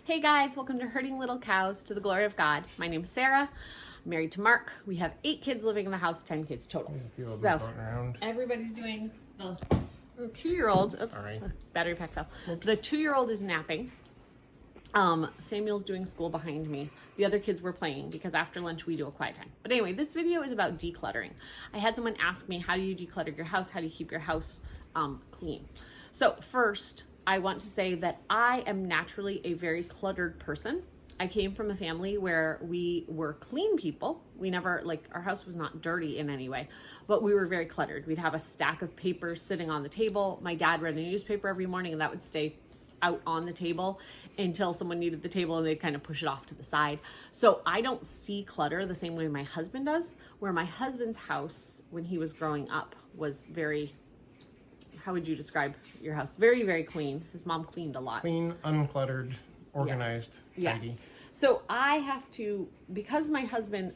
Hey guys, welcome to Herding Little Cows to the Glory of God. My name's Sarah. I'm married to Mark. We have 8 kids living in the house, 10 kids total. So everybody's doing the 2-year-old. Oops, Sorry. Battery pack fell. The 2-year-old is napping. Samuel's doing school behind me. The other kids were playing because after lunch we do a quiet time. But anyway, this video is about decluttering. I had someone ask me, how do you declutter your house? How do you keep your house clean? So first, I want to say that I am naturally a very cluttered person. I came from a family where we were clean people. We never, our house was not dirty in any way, but we were very cluttered. We'd have a stack of papers sitting on the table. My dad read a newspaper every morning and that would stay out on the table until someone needed the table and they'd kind of push it off to the side. So I don't see clutter the same way my husband does, where my husband's house when he was growing up was very, how would you describe your house? Very, very clean. His mom cleaned a lot. Clean, uncluttered, organized, tidy. Yeah. So I have to, because my husband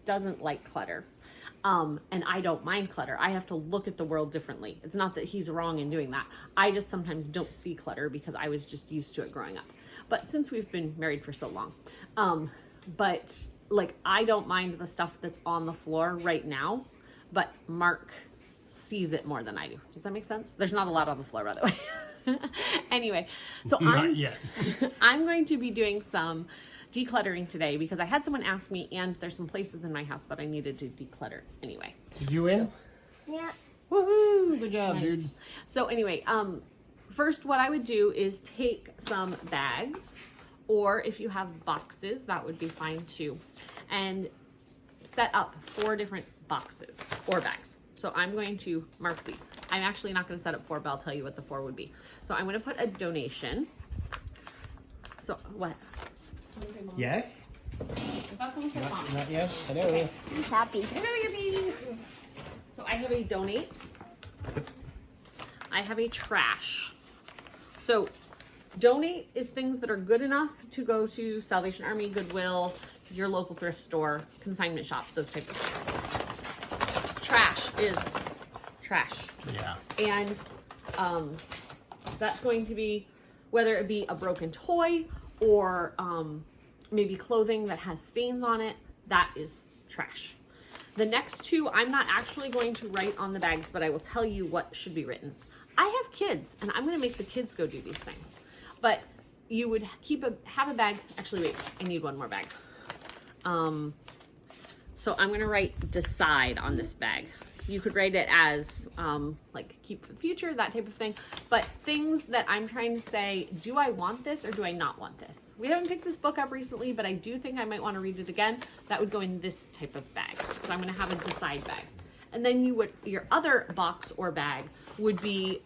doesn't like clutter, and I don't mind clutter, I have to look at the world differently. It's not that he's wrong in doing that. I just sometimes don't see clutter because I was just used to it growing up. But since we've been married for so long, I don't mind the stuff that's on the floor right now, but Mark sees it more than I do. Does that make sense? There's not a lot on the floor, by the way. Anyway, so Not yet. I'm going to be doing some decluttering today because I had someone ask me, and there's some places in my house that I needed to declutter anyway. Did you win? Yeah. Woohoo! Good job, Nice. dude. So anyway, first what I would do is take some bags, or if you have boxes, that would be fine too, and set up 4 different boxes or bags. So I'm going to mark these. I'm actually not going to set up 4, but I'll tell you what the 4 would be. So I'm going to put a donation. So what? Yes? I thought someone said mom. Not yes? Hello. Okay. He's happy. Hello, your baby. So I have a donate. I have a trash. So donate is things that are good enough to go to Salvation Army, Goodwill, your local thrift store, consignment shop, those type of things. Trash is trash. Yeah. And that's going to be, whether it be a broken toy or maybe clothing that has stains on it, that is trash. The next 2, I'm not actually going to write on the bags, but I will tell you what should be written. I have kids, and I'm going to make the kids go do these things. But you would have a bag. Actually, wait, I need one more bag. So I'm going to write decide on this bag. You could write it as keep for the future, that type of thing. But things that I'm trying to say, do I want this or do I not want this? We haven't picked this book up recently, but I do think I might want to read it again. That would go in this type of bag. So I'm going to have a decide bag. And then your other box or bag would be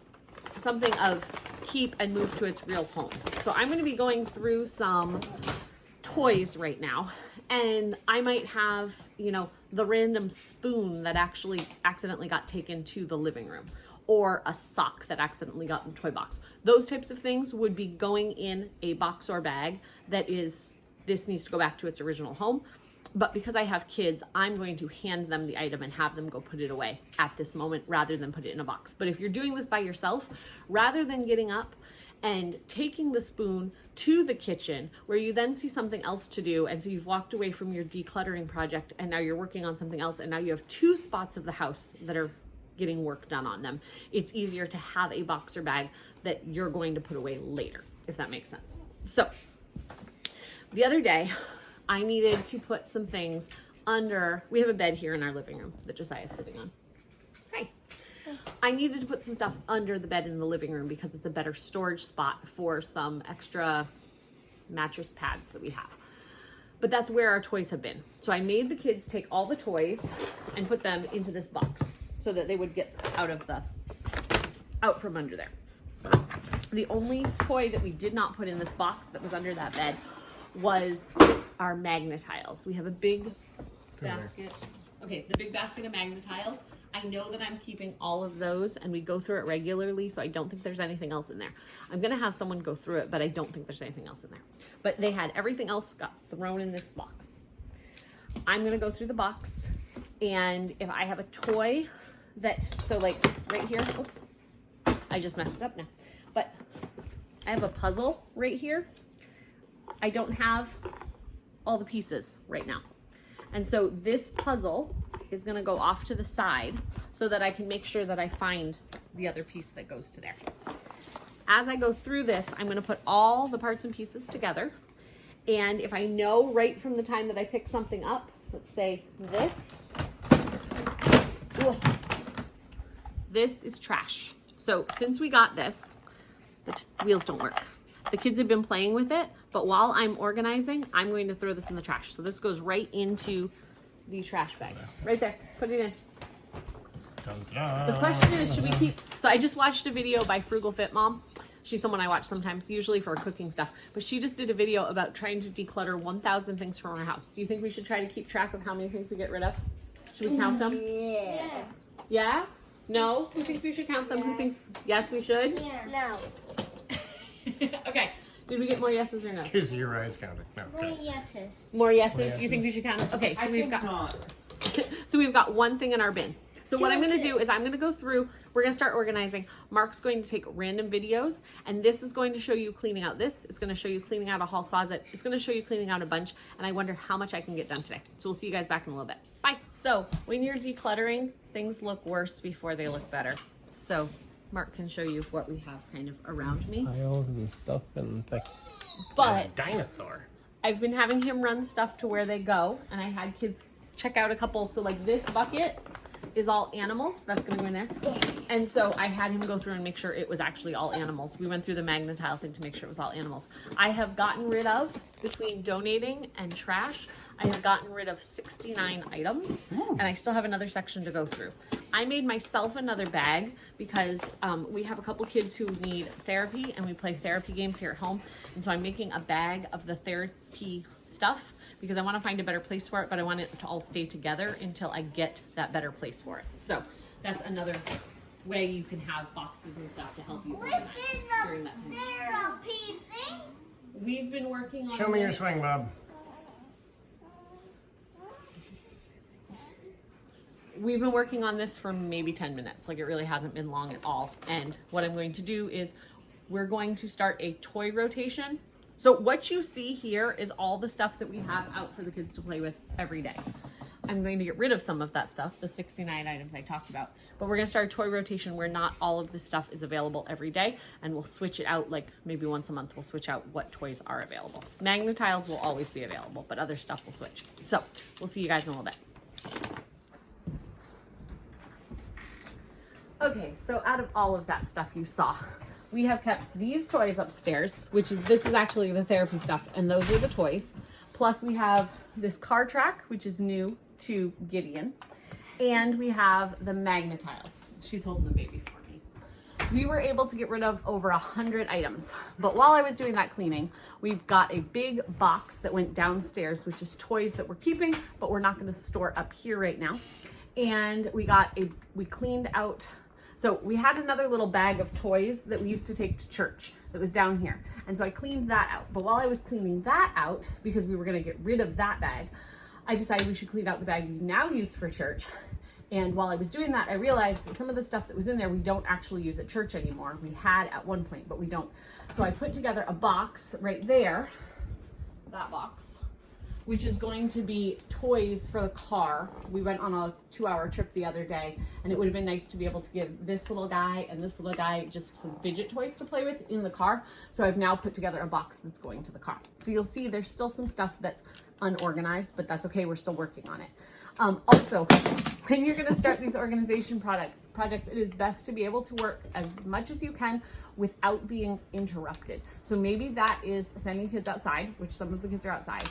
something of keep and move to its real home. So I'm going to be going through some toys right now. And I might have, the random spoon that actually accidentally got taken to the living room, or a sock that accidentally got in the toy box. Those types of things would be going in a box or bag that is, this needs to go back to its original home. But because I have kids, I'm going to hand them the item and have them go put it away at this moment rather than put it in a box. But if you're doing this by yourself, rather than getting up and taking the spoon to the kitchen where you then see something else to do, and so you've walked away from your decluttering project and now you're working on something else, and now you have 2 spots of the house that are getting work done on them, it's easier to have a box or bag that you're going to put away later, if that makes sense. So the other day I needed to put some things under, we have a bed here in our living room that Josiah's sitting on. Hi. I needed to put some stuff under the bed in the living room because it's a better storage spot for some extra mattress pads that we have. But that's where our toys have been. So I made the kids take all the toys and put them into this box so that they would get out from under there. The only toy that we did not put in this box that was under that bed was our Magnetiles. We have a big basket. Okay, the big basket of Magnetiles. I know that I'm keeping all of those, and we go through it regularly, so I don't think there's anything else in there. I'm going to have someone go through it, but I don't think there's anything else in there. But they had everything else got thrown in this box. I'm going to go through the box, and if I have a toy that, right here, oops, I just messed it up now. But I have a puzzle right here I don't have all the pieces right now. And so this puzzle is gonna go off to the side so that I can make sure that I find the other piece that goes to there. As I go through this, I'm gonna put all the parts and pieces together. And if I know right from the time that I pick something up, let's say this, this is trash. So since we got this, the wheels don't work. The kids have been playing with it, but while I'm organizing, I'm going to throw this in the trash. So this goes right into the trash bag. Right there, put it in. Dun, dun. The question is, should we keep, so I just watched a video by Frugal Fit Mom. She's someone I watch sometimes, usually for cooking stuff, but she just did a video about trying to declutter 1,000 things from our house. Do you think we should try to keep track of how many things we get rid of? Should we count them? Yeah. Yeah? No? Who thinks we should count them? Yes. Who thinks, yes, we should? Yeah. No. Okay. Did we get more yeses or no? His your eyes counting. No, More okay. yeses. More yeses? More yeses. You think we should count them? Okay, so I we've think got not. so we've got one thing in our bin. So what I'm going to Two. do is I'm going to go through, we're going to start organizing. Mark's going to take random videos, and this is going to show you cleaning out this. It's going to show you cleaning out a hall closet. It's going to show you cleaning out a bunch, and I wonder how much I can get done today. So we'll see you guys back in a little bit. Bye. So when you're decluttering, things look worse before they look better. So Mark can show you what we have kind of around me. Piles and stuff and But dinosaur. I've been having him run stuff to where they go, and I had kids check out a couple. So like this bucket is all animals. That's gonna go in there. And so I had him go through and make sure it was actually all animals. We went through the magnetile thing to make sure it was all animals. I have gotten rid of, between donating and trash, I have gotten rid of 69 items, and I still have another section to go through. I made myself another bag because we have a couple kids who need therapy, and we play therapy games here at home. And so I'm making a bag of the therapy stuff because I want to find a better place for it, but I want it to all stay together until I get that better place for it. So that's another way you can have boxes and stuff to help you organize during that time. Therapy thing? We've been working on Show me your this. swing, Bob. We've been working on this for maybe 10 minutes. Like, it really hasn't been long at all. And what I'm going to do is we're going to start a toy rotation. So what you see here is all the stuff that we have out for the kids to play with every day. I'm going to get rid of some of that stuff, the 69 items I talked about. But we're going to start a toy rotation where not all of this stuff is available every day, and we'll switch it out, like maybe once a month we'll switch out what toys are available. Magnetiles will always be available, but other stuff will switch. So we'll see you guys in a little bit. Okay, so out of all of that stuff you saw, we have kept these toys upstairs, this is actually the therapy stuff, and those are the toys. Plus we have this car track, which is new to Gideon, and we have the magnetiles. She's holding the baby for me. We were able to get rid of over 100 items, but while I was doing that cleaning, we've got a big box that went downstairs, which is toys that we're keeping, but we're not going to store up here right now. And we cleaned out. So we had another little bag of toys that we used to take to church that was down here. And so I cleaned that out. But while I was cleaning that out, because we were going to get rid of that bag, I decided we should clean out the bag we now use for church. And while I was doing that, I realized that some of the stuff that was in there, we don't actually use at church anymore. We had at one point, but we don't. So I put together a box right there, that box, which is going to be toys for the car. We went on a 2-hour trip the other day, and it would have been nice to be able to give this little guy and this little guy just some fidget toys to play with in the car. So I've now put together a box that's going to the car. So you'll see there's still some stuff that's unorganized, but that's okay, we're still working on it. Also, when you're gonna start these organization projects, it is best to be able to work as much as you can without being interrupted. So maybe that is sending kids outside, which some of the kids are outside.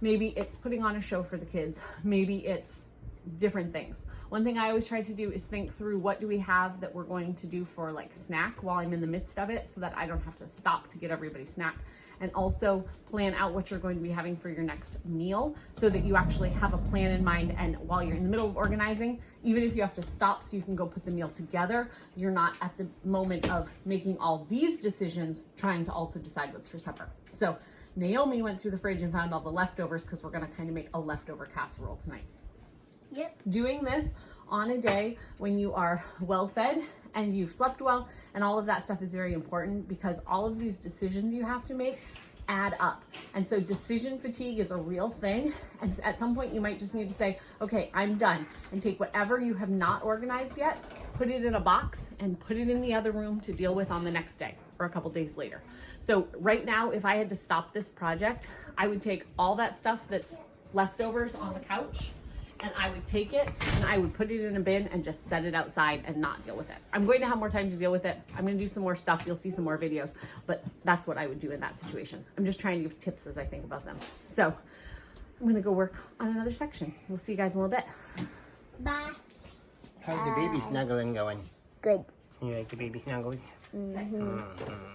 Maybe it's putting on a show for the kids. Maybe it's different things. One thing I always try to do is think through what do we have that we're going to do for like snack while I'm in the midst of it so that I don't have to stop to get everybody snack. And also plan out what you're going to be having for your next meal so that you actually have a plan in mind. And while you're in the middle of organizing, even if you have to stop so you can go put the meal together, you're not at the moment of making all these decisions trying to also decide what's for supper. So Naomi went through the fridge and found all the leftovers because we're going to kind of make a leftover casserole tonight. Yep. Doing this on a day when you are well fed and you've slept well and all of that stuff is very important because all of these decisions you have to make add up. And so decision fatigue is a real thing. And at some point you might just need to say, okay, I'm done, and take whatever you have not organized yet, put it in a box and put it in the other room to deal with on the next day or a couple days later. So right now, if I had to stop this project, I would take all that stuff that's leftovers on the couch, and I would take it and I would put it in a bin and just set it outside and not deal with it. I'm going to have more time to deal with it. I'm going to do some more stuff. You'll see some more videos, but that's what I would do in that situation. I'm just trying to give tips as I think about them. So I'm going to go work on another section. We'll see you guys in a little bit. Bye. How's the baby snuggling going? Good. You like the baby snuggles?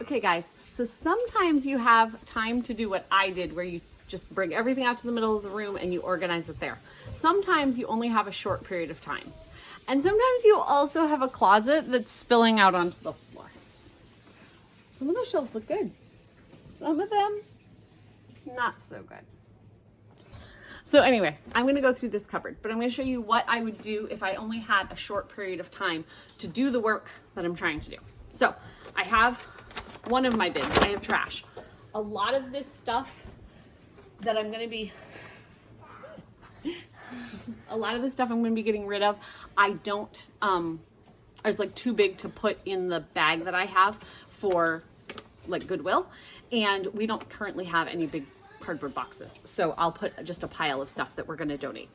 Okay guys, so sometimes you have time to do what I did, where you just bring everything out to the middle of the room and you organize it there. Sometimes you only have a short period of time. And sometimes you also have a closet that's spilling out onto the floor. Some of those shelves look good. Some of them, not so good. So anyway, I'm going to go through this cupboard, but I'm going to show you what I would do if I only had a short period of time to do the work that I'm trying to do. So I have one of my bins. I have trash. A lot of this stuff that I'm going to be getting rid of, I don't, it's like too big to put in the bag that I have for like Goodwill. And we don't currently have any big cardboard boxes. So I'll put just a pile of stuff that we're going to donate.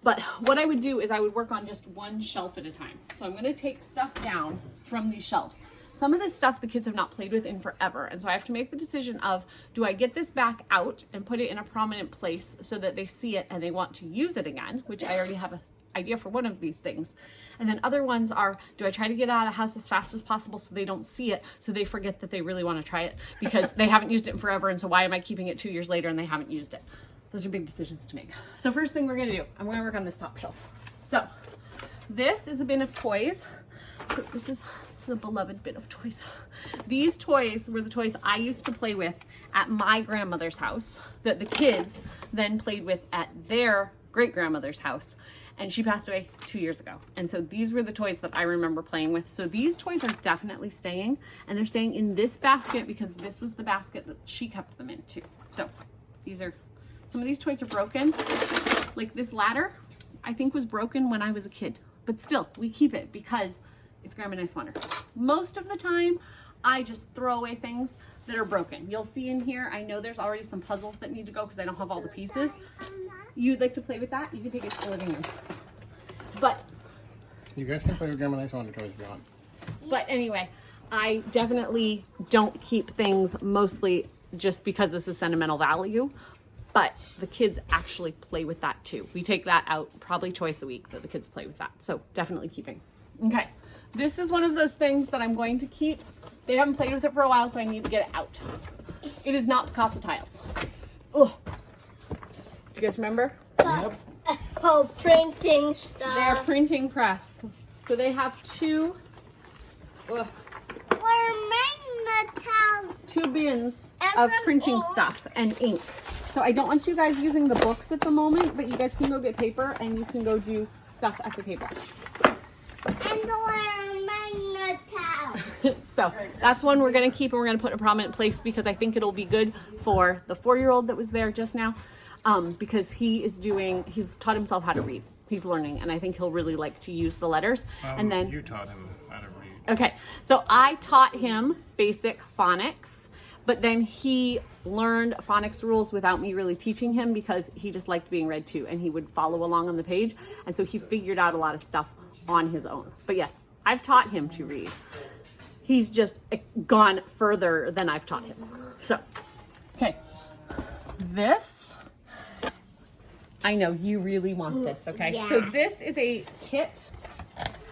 But what I would do is I would work on just one shelf at a time. So I'm going to take stuff down from these shelves. Some of this stuff the kids have not played with in forever. And so I have to make the decision of, do I get this back out and put it in a prominent place so that they see it and they want to use it again, which I already have an idea for one of these things. And then other ones are, do I try to get out of the house as fast as possible so they don't see it, so they forget that they really want to try it because they haven't used it in forever. And so why am I keeping it 2 years later and they haven't used it? Those are big decisions to make. So first thing we're going to do, I'm going to work on this top shelf. So this is a bin of toys. So this is a beloved bin of toys. These toys were the toys I used to play with at my grandmother's house that the kids then played with at their great-grandmother's house. And she passed away 2 years ago. And so these were the toys that I remember playing with. So these toys are definitely staying, and they're staying in this basket because this was the basket that she kept them in too. So these are, some of these toys are broken. Like this ladder, I think was broken when I was a kid, but still we keep it because it's Grandma Nice Wonder. Most of the time, I just throw away things that are broken. You'll see in here, I know there's already some puzzles that need to go because I don't have all the pieces. You'd like to play with that? You can take it to the living room. But You guys can play with Grandma Nice Wonder toys if you want. But anyway, I definitely don't keep things mostly just because this is sentimental value, but the kids actually play with that too. We take that out probably twice a week that the kids play with that. So definitely keeping. Okay, this is one of those things that I'm going to keep. They haven't played with it for a while, so I need to get it out. It is not Picasso tiles. Ugh. Do you guys remember? Yep. Oh, printing stuff. They're printing press. So they have two bins of printing stuff and ink. So I don't want you guys using the books at the moment, but you guys can go get paper and you can go do stuff at the table. So that's one we're going to keep and we're going to put in a prominent place because I think it'll be good for the 4-year-old that was there just now. Because he's taught himself how to read. He's learning, and I think he'll really like to use the letters. And then You taught him how to read. okay, so I taught him basic phonics, but then he learned phonics rules without me really teaching him because he just liked being read to, and he would follow along on the page, and so he figured out a lot of stuff on his own. But yes, I've taught him to read. He's just gone further than I've taught him. So, okay, this, I know you really want this, okay? Yeah. So this is a kit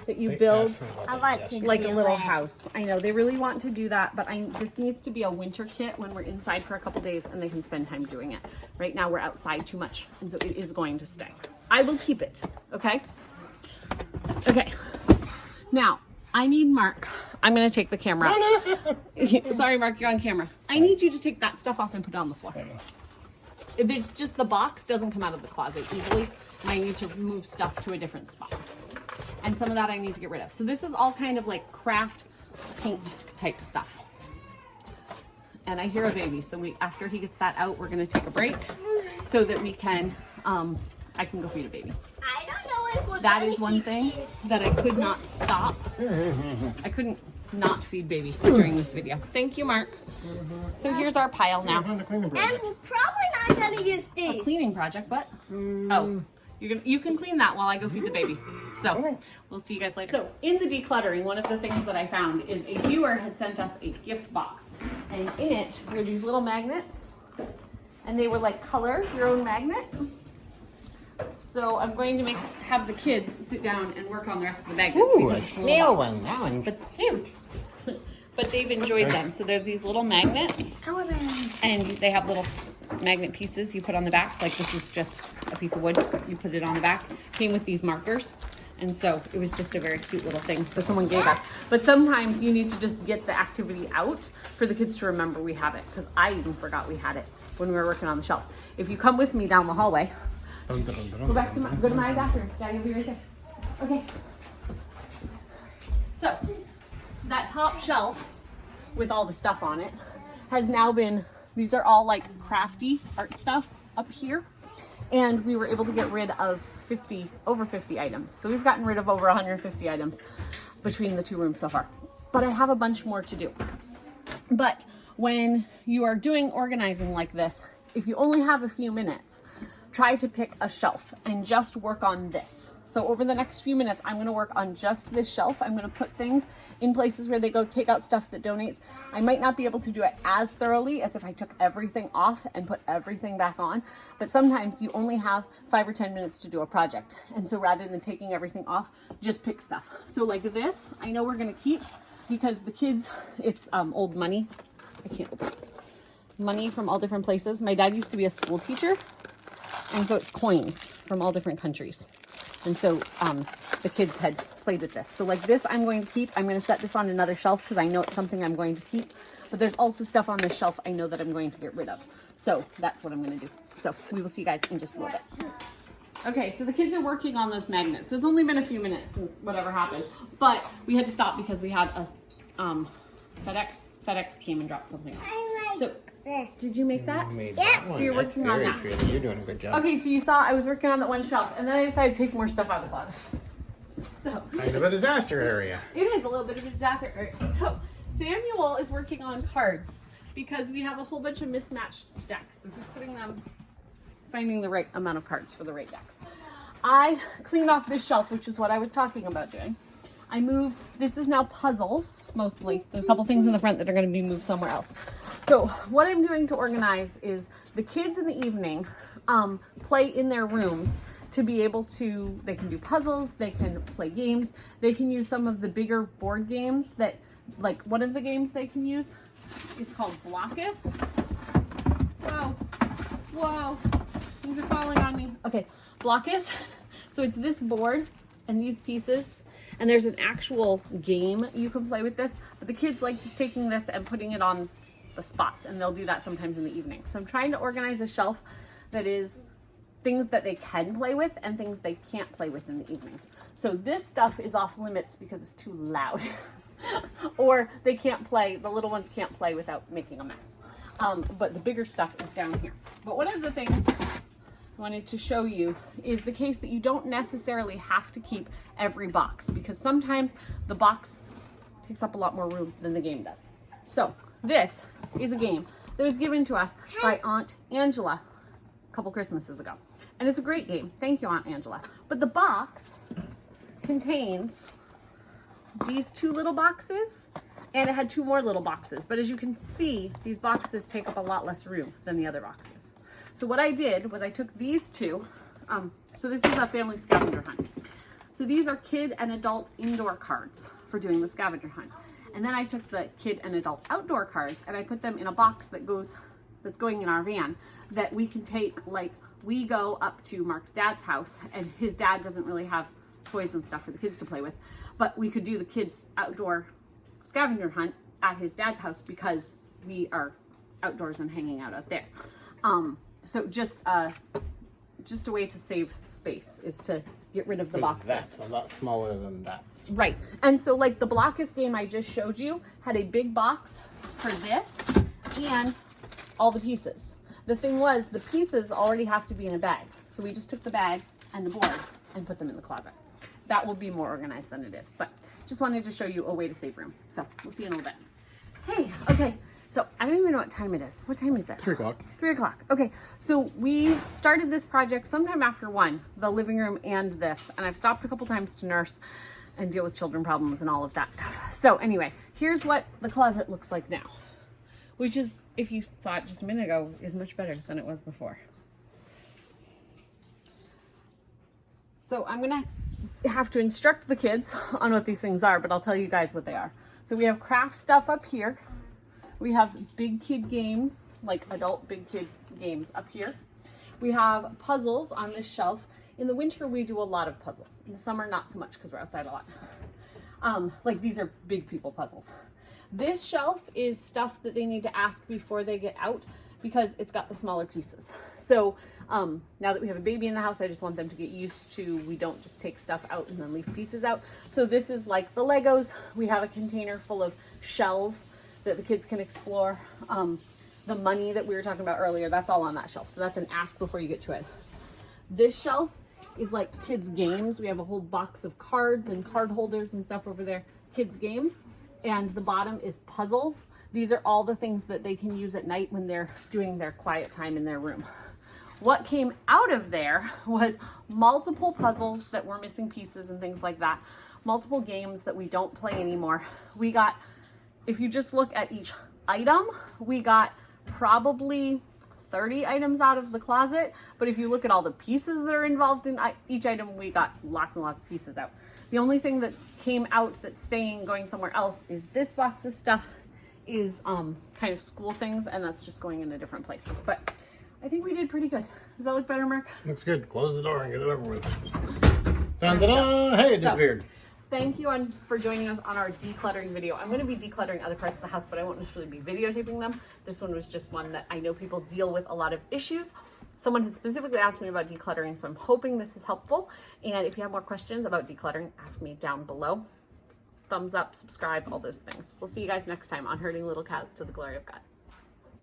that you build I want to like a do little it. house. I know they really want to do that, but this needs to be a winter kit when we're inside for a couple days and they can spend time doing it. Right now we're outside too much, and so it is going to stay. I will keep it, okay? Okay. Now, I need Mark. I'm going to take the camera out. Sorry, Mark, you're on camera. I need you to take that stuff off and put it on the floor. There's just the box doesn't come out of the closet easily, and I need to move stuff to a different spot. And some of that I need to get rid of. So this is all kind of like craft paint type stuff. and I hear a baby. So after he gets that out, we're gonna take a break so that we can, I can go feed a baby. I don't know if we're That gonna is one keep thing this. that I could not stop. I couldn't not feed baby during this video. Thank you, Mark. So here's our pile We're now. on the cleaning And project. we're probably not gonna use A these. cleaning project, but oh, you can clean that while I go feed the baby. So we'll see you guys later. So in the decluttering, one of the things that I found is a viewer had sent us a gift box, and in it were these little magnets, and they were like color your own magnet. So I'm going to have the kids sit down and work on the rest of the magnets. Ooh, a because it's little snail box. one. That one's But- cute. But they've enjoyed them. So they're these little magnets, I wanna. and they have little magnet pieces you put on the back. Like this is just a piece of wood. You put it on the back. Came with these markers. And so it was just a very cute little thing that someone gave us. But sometimes you need to just get the activity out for the kids to remember we have it. Because I even forgot we had it when we were working on the shelf. If you come with me down the hallway, go to my bathroom. Daddy will be right there. Okay. So that top shelf with all the stuff on it has now been, these are all like crafty art stuff up here. And we were able to get rid of over 50 items. So we've gotten rid of over 150 items between the two rooms so far. But I have a bunch more to do. But when you are doing organizing like this, if you only have a few minutes, try to pick a shelf and just work on this. So over the next few minutes, I'm gonna work on just this shelf. I'm gonna put things in places where they go take out stuff that donates. I might not be able to do it as thoroughly as if I took everything off and put everything back on, but sometimes you only have 5 or 10 minutes to do a project. And so rather than taking everything off, just pick stuff. So like this, I know we're gonna keep because the kids, it's old money. I can't open it. Money from all different places. My dad used to be a school teacher, and so it's coins from all different countries. And so the kids had played with this. So like this, I'm going to keep. I'm going to set this on another shelf because I know it's something I'm going to keep. But there's also stuff on this shelf I know that I'm going to get rid of. So that's what I'm going to do. So we will see you guys in just a little bit. Okay, so the kids are working on those magnets. So it's only been a few minutes since whatever happened. But we had to stop because we had a FedEx came and dropped something off. I So like this. did you make that? Made Yeah. that So one. you're That's working on very that. pretty. You're doing a good job. Okay, so you saw I was working on that one shelf, and then I decided to take more stuff out of the closet. So Kind of a disaster area. it is a little bit of a disaster. So Samuel is working on cards because we have a whole bunch of mismatched decks. So he's putting them, finding the right amount of cards for the right decks. I cleaned off this shelf, which is what I was talking about doing. I moved, this is now puzzles, mostly. There's a couple things in the front that are going to be moved somewhere else. So what I'm doing to organize is the kids in the evening play in their rooms to be able to, they can do puzzles, they can play games, they can use some of the bigger board games that, like one of the games they can use is called Blockus. Whoa, whoa, things are falling on me. Okay, Blockus. So it's this board and these pieces, and there's an actual game you can play with this, but the kids like just taking this and putting it on the spots, and they'll do that sometimes in the evening. So I'm trying to organize a shelf that is things that they can play with and things they can't play with in the evenings. So this stuff is off limits because it's too loud. Or they can't play, the little ones can't play without making a mess. But the bigger stuff is down here. But one of the things I wanted to show you is the case that you don't necessarily have to keep every box, because sometimes the box takes up a lot more room than the game does. So this is a game that was given to us by Aunt Angela a couple Christmases ago. And it's a great game. Thank you, Aunt Angela. But the box contains these two little boxes, and it had two more little boxes. But as you can see, these boxes take up a lot less room than the other boxes. So what I did was I took these two. So this is a family scavenger hunt. So these are kid and adult indoor cards for doing the scavenger hunt. And then I took the kid and adult outdoor cards and I put them in a box that's going in our van that we can take, like we go up to Mark's dad's house, and his dad doesn't really have toys and stuff for the kids to play with, but we could do the kids outdoor scavenger hunt at his dad's house because we are outdoors and hanging out there. So just a way to save space is to get rid of the boxes. That's a lot smaller than that. Right. And so like the Blockus game I just showed you had a big box for this, and all the pieces. The thing was, the pieces already have to be in a bag. So we just took the bag and the board and put them in the closet. That will be more organized than it is, but just wanted to show you a way to save room. So we'll see you in a little bit. Hey, okay. So I don't even know what time it is. What time is it? 3 o'clock. 3 o'clock. Okay. So we started this project sometime after 1, the living room and this, and I've stopped a couple times to nurse and deal with children problems and all of that stuff. So anyway, here's what the closet looks like now, which is, if you saw it just a minute ago, is much better than it was before. So I'm gonna have to instruct the kids on what these things are, but I'll tell you guys what they are. So we have craft stuff up here. We have big kid games, like adult big kid games up here. We have puzzles on this shelf. In the winter, we do a lot of puzzles. In the summer, not so much because we're outside a lot. Like these are big people puzzles. This shelf is stuff that they need to ask before they get out because it's got the smaller pieces. So now that we have a baby in the house, I just want them to get used to, we don't just take stuff out and then leave pieces out. So this is like the Legos. We have a container full of shells that the kids can explore. The money that we were talking about earlier, that's all on that shelf. So that's an ask before you get to it. This shelf is like kids games. We have a whole box of cards and card holders and stuff over there, kids games. And the bottom is puzzles. These are all the things that they can use at night when they're doing their quiet time in their room. What came out of there was multiple puzzles that were missing pieces and things like that. Multiple games that we don't play anymore. We got, if you just look at each item, we got probably 30 items out of the closet. But if you look at all the pieces that are involved in each item, we got lots and lots of pieces out. The only thing that came out that's staying, going somewhere else, is this box of stuff is kind of school things, and that's just going in a different place. But I think we did pretty good. Does that look better, Mark? Looks good. Close the door and get it over with. Dun, dun, dun. Hey, it disappeared. Thank you for joining us on our decluttering video. I'm going to be decluttering other parts of the house, but I won't necessarily be videotaping them. This one was just one that I know people deal with a lot of issues. Someone had specifically asked me about decluttering, so I'm hoping this is helpful. And if you have more questions about decluttering, ask me down below. Thumbs up, subscribe, all those things. We'll see you guys next time on Herding Little Cows to the Glory of God.